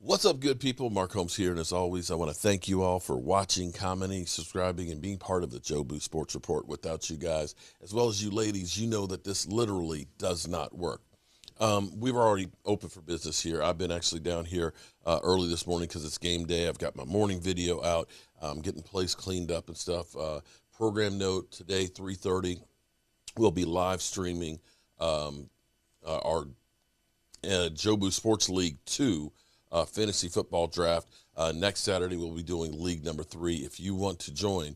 What's up, good people? Mark Holmes here, and as always, I want to thank you all for watching, commenting, subscribing, and being part of the Joe Boo Sports Report. Without you guys, as well as you ladies, you know that this literally does not work. We were already open for business here. I've been actually down here early this morning because it's game day. I've got my morning video out, getting the place cleaned up and stuff. Program note today, 3:30, we'll be live streaming our Jobu Sports League 2 fantasy football draft. Next Saturday, we'll be doing League number 3. If you want to join,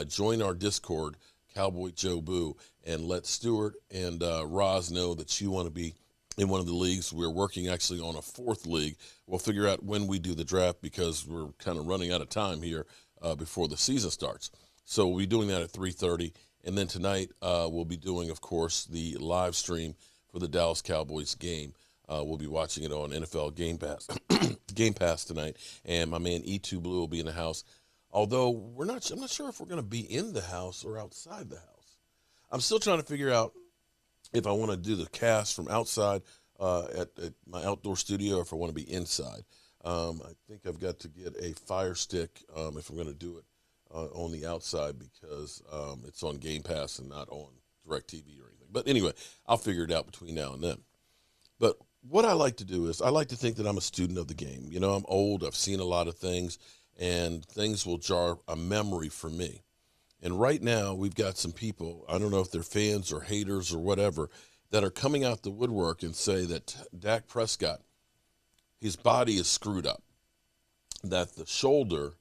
join our Discord, Cowboy Jobu, and let Stuart and Roz know that you want to be in one of the leagues. We're working actually on a 4th league. We'll figure out when we do the draft because we're kind of running out of time here before the season starts. So we'll be doing that at 3:30. And then tonight, we'll be doing, of course, the live stream for the Dallas Cowboys game. We'll be watching it on NFL Game Pass, Game Pass tonight, and my man E2 Blue will be in the house. Although I'm not sure if we're going to be in the house or outside the house. I'm still trying to figure out if I want to do the cast from outside at my outdoor studio, or if I want to be inside. I think I've got to get a Fire Stick if I'm going to do it on the outside because it's on Game Pass and not on DirecTV or anything. But anyway, I'll figure it out between now and then. But what I like to do is I like to think that I'm a student of the game. You know, I'm old. I've seen a lot of things, and things will jar a memory for me. And right now, we've got some people, I don't know if they're fans or haters or whatever, that are coming out the woodwork and say that Dak Prescott, his body is screwed up, that the shoulder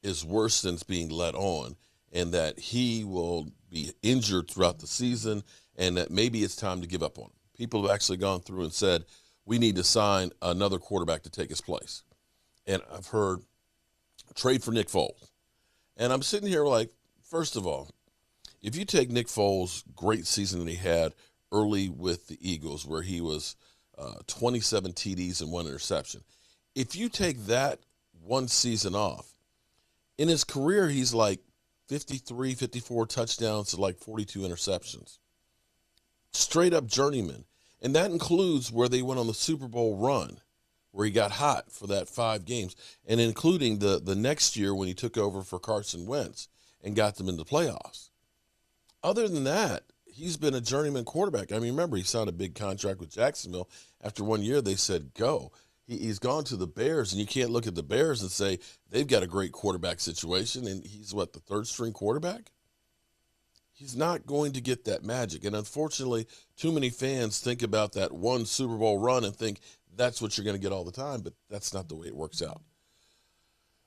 is worse than it's being let on, and that he will be injured throughout the season, and that maybe it's time to give up on him. People have actually gone through and said, we need to sign another quarterback to take his place. And I've heard trade for Nick Foles. And I'm sitting here like, first of all, if you take Nick Foles' great season that he had early with the Eagles, where he was 27 TDs and 1 interception, if you take that one season off, in his career, he's like 53, 54 touchdowns to like 42 interceptions. Straight up journeyman. And that includes where they went on the Super Bowl run, where he got hot for that 5 games, and including the next year when he took over for Carson Wentz and got them into the playoffs. Other than that, he's been a journeyman quarterback. I mean, remember, he signed a big contract with Jacksonville. After 1 year, they said, go. He's gone to the Bears, and you can't look at the Bears and say they've got a great quarterback situation, and he's, what, the 3rd-string quarterback? He's not going to get that magic. And unfortunately, too many fans think about that one Super Bowl run and think that's what you're going to get all the time, but that's not the way it works out.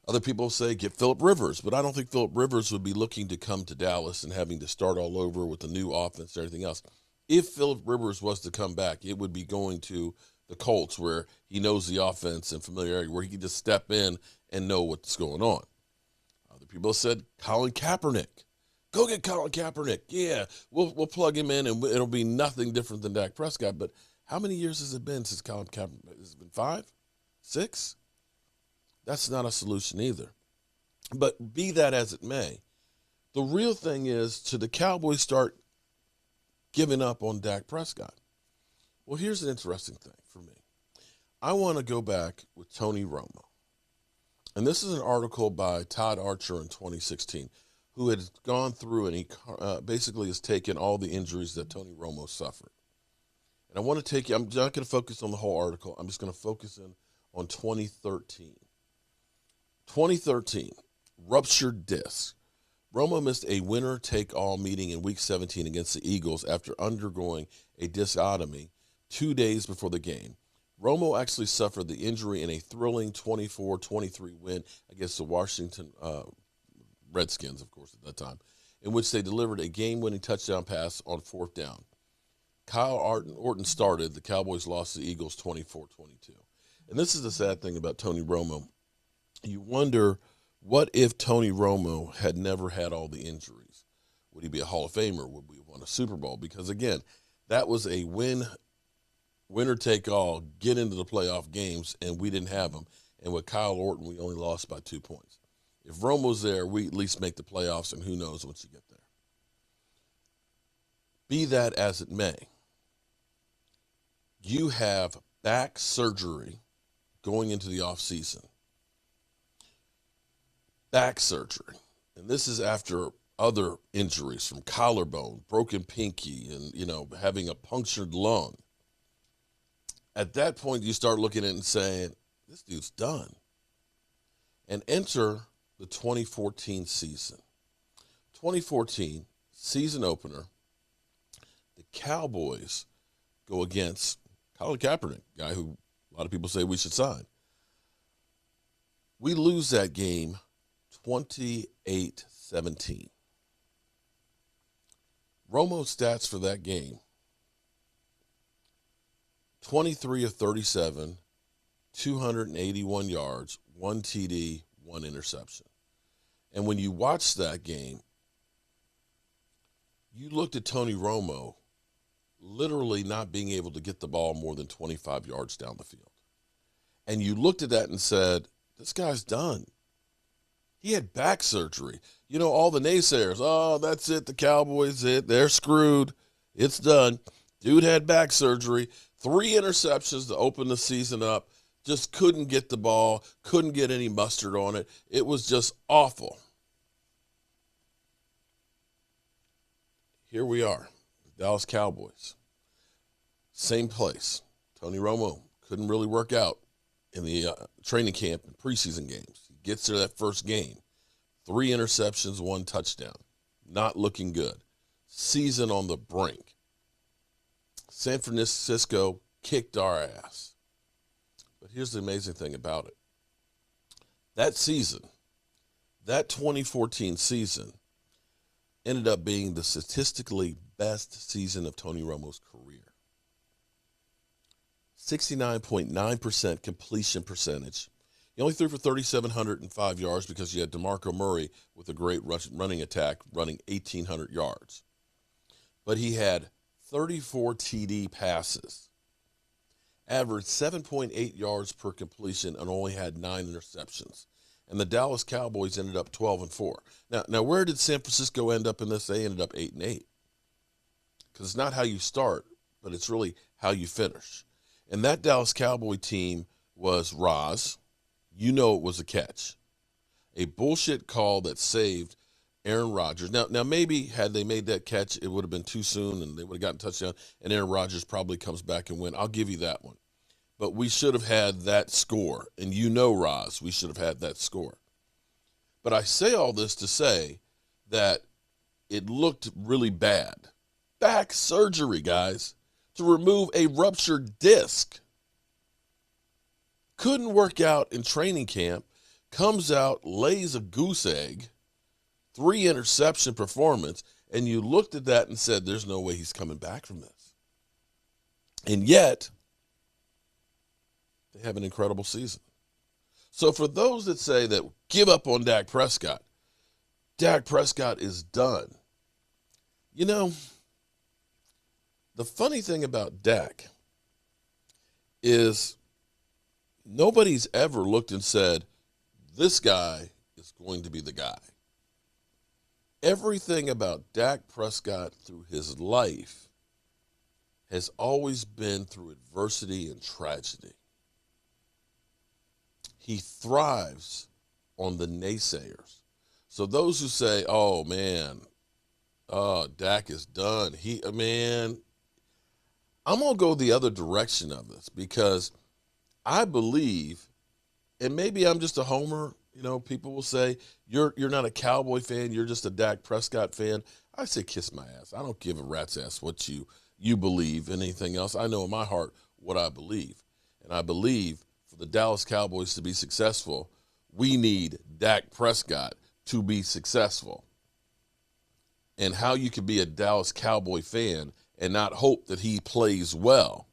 Other people say get Phillip Rivers, but I don't think Phillip Rivers would be looking to come to Dallas and having to start all over with a new offense and everything else. If Phillip Rivers was to come back, it would be going to the Colts, where he knows the offense and familiarity, where he can just step in and know what's going on. Other people said Colin Kaepernick. Go get Colin Kaepernick. Yeah, we'll plug him in, and it'll be nothing different than Dak Prescott. But how many years has it been since Colin Kaepernick? Has it been 5? 6? That's not a solution either. But be that as it may, the real thing is, to the Cowboys start giving up on Dak Prescott. Well, here's an interesting thing for me. I want to go back with Tony Romo. And this is an article by Todd Archer in 2016, who had gone through and he basically has taken all the injuries that Tony Romo suffered. And I want to take you, I'm not going to focus on the whole article. I'm just going to focus in on 2013. 2013, ruptured disc. Romo missed a winner-take-all meeting in Week 17 against the Eagles after undergoing a discotomy 2 days before the game. Romo actually suffered the injury in a thrilling 24-23 win against the Washington Redskins, of course, at that time, in which they delivered a game-winning touchdown pass on 4th down. Kyle Orton started. The Cowboys lost to the Eagles 24-22. And this is the sad thing about Tony Romo. You wonder, what if Tony Romo had never had all the injuries? Would he be a Hall of Famer? Would we have won a Super Bowl? Because, again, that was a winner-take-all, get into the playoff games, and we didn't have them. And with Kyle Orton, we only lost by 2 points. If Romo's there, we at least make the playoffs, and who knows once you get there. Be that as it may, you have back surgery going into the offseason. Back surgery. And this is after other injuries from collarbone, broken pinky, and, having a punctured lung. At that point, you start looking at it and saying, this dude's done. And enter the 2014 season. 2014, season opener, the Cowboys go against Colin Kaepernick, guy who a lot of people say we should sign. We lose that game 28-17. Romo stats for that game: 23 of 37, 281 yards, 1 TD, 1 interception. And when you watch that game, you looked at Tony Romo literally not being able to get the ball more than 25 yards down the field. And you looked at that and said, this guy's done. He had back surgery. All the naysayers, oh, that's it, the Cowboys, they're screwed, it's done. Dude had back surgery, 3 interceptions to open the season up, just couldn't get the ball, couldn't get any mustard on it. It was just awful. Here we are, the Dallas Cowboys. Same place. Tony Romo couldn't really work out in the training camp and preseason games. He gets there that first game. 3 interceptions, 1 touchdown. Not looking good. Season on the brink. San Francisco kicked our ass. But here's the amazing thing about it. That season, that 2014 season, ended up being the statistically best season of Tony Romo's career. 69.9% completion percentage. He only threw for 3,705 yards because you had DeMarco Murray with a great running attack, running 1,800 yards. But he had 34 TD passes, averaged 7.8 yards per completion, and only had 9 interceptions. And the Dallas Cowboys ended up 12-4. Now, where did San Francisco end up in this? They ended up 8-8. Because it's not how you start, but it's really how you finish. And that Dallas Cowboy team was Roz. It was a catch. A bullshit call that saved Aaron Rodgers. Now maybe had they made that catch, it would have been too soon and they would have gotten a touchdown, and Aaron Rodgers probably comes back and win. I'll give you that one. But we should have had that score. And Roz, we should have had that score. But I say all this to say that it looked really bad. Back surgery, guys, to remove a ruptured disc. Couldn't work out in training camp, comes out, lays a goose egg, 3 interception performance, and you looked at that and said, there's no way he's coming back from this. And yet, they have an incredible season. So for those that say that give up on Dak Prescott is done. The funny thing about Dak is nobody's ever looked and said, this guy is going to be the guy. Everything about Dak Prescott through his life has always been through adversity and tragedy. He thrives on the naysayers. So those who say, oh, man, Dak is done. I'm going to go the other direction of this because I believe, and maybe I'm just a homer, people will say, you're not a Cowboy fan, you're just a Dak Prescott fan. I say kiss my ass. I don't give a rat's ass what you believe and anything else. I know in my heart what I believe. And I believe for the Dallas Cowboys to be successful, we need Dak Prescott to be successful. And how you can be a Dallas Cowboy fan and not hope that he plays well,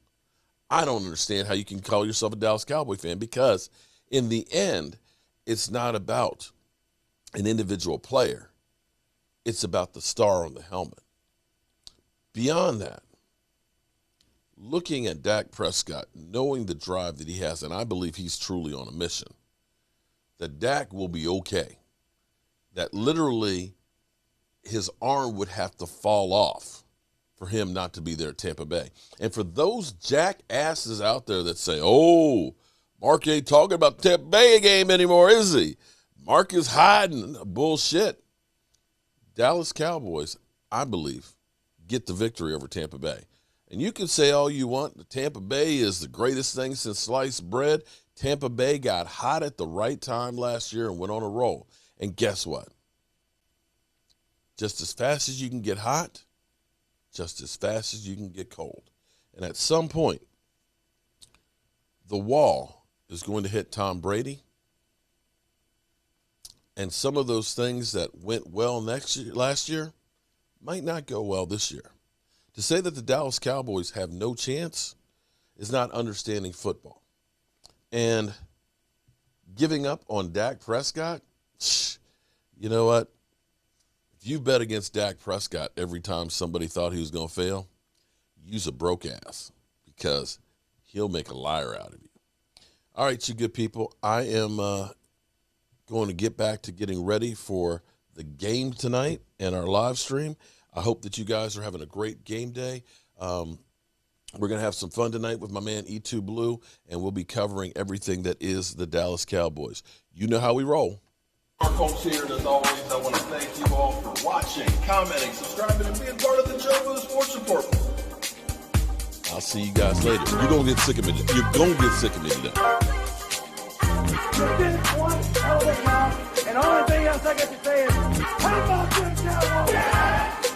I don't understand how you can call yourself a Dallas Cowboy fan, because in the end, it's not about an individual player. It's about the star on the helmet. Beyond that, looking at Dak Prescott, knowing the drive that he has, and I believe he's truly on a mission, that Dak will be okay, that literally his arm would have to fall off for him not to be there at Tampa Bay. And for those jackasses out there that say, oh, Mark ain't talking about the Tampa Bay game anymore, is he? Mark is hiding. Bullshit. Dallas Cowboys, I believe, get the victory over Tampa Bay. And you can say all you want. Tampa Bay is the greatest thing since sliced bread. Tampa Bay got hot at the right time last year and went on a roll. And guess what? Just as fast as you can get hot, just as fast as you can get cold. And at some point, the wall is going to hit Tom Brady. And some of those things that went well last year might not go well this year. To say that the Dallas Cowboys have no chance is not understanding football. And giving up on Dak Prescott, you know what? If you bet against Dak Prescott every time somebody thought he was going to fail, use a broke ass because he'll make a liar out of you. All right, you good people. I am going to get back to getting ready for the game tonight and our live stream. I hope that you guys are having a great game day. We're going to have some fun tonight with my man E2 Blue, and we'll be covering everything that is the Dallas Cowboys. You know how we roll. Our folks here, and as always, I want to thank you all for watching, commenting, subscribing, and being part of the Joe Boo Sports Report. I'll see you guys later. You're going to get sick of me. You're going to get sick of me today. You did one hell of a job, and the only thing else I got to say is, how about them Cowboys? Yeah!